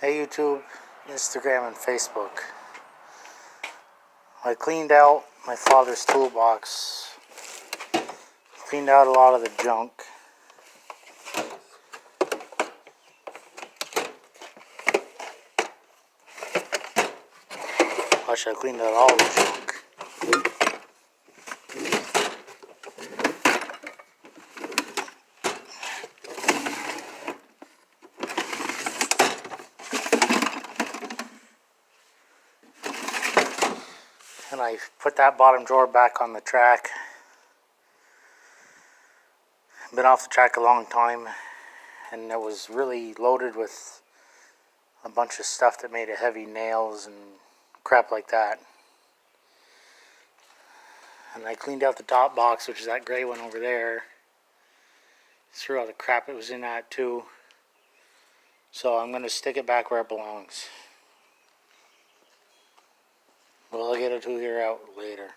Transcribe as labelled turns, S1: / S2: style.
S1: Hey YouTube, Instagram, and Facebook. I cleaned out my father's toolbox. Cleaned out a lot of the junk. Actually, I cleaned out all the junk. And I put that bottom drawer back on the track. Been off the track a long time, and it was really loaded with a bunch of stuff that made it heavy, nails and crap like that. And I cleaned out the top box, which is that gray one over there. Threw all the crap it was in that too. So I'm going to stick it back where it belongs. Well, I'll get a tool here out later.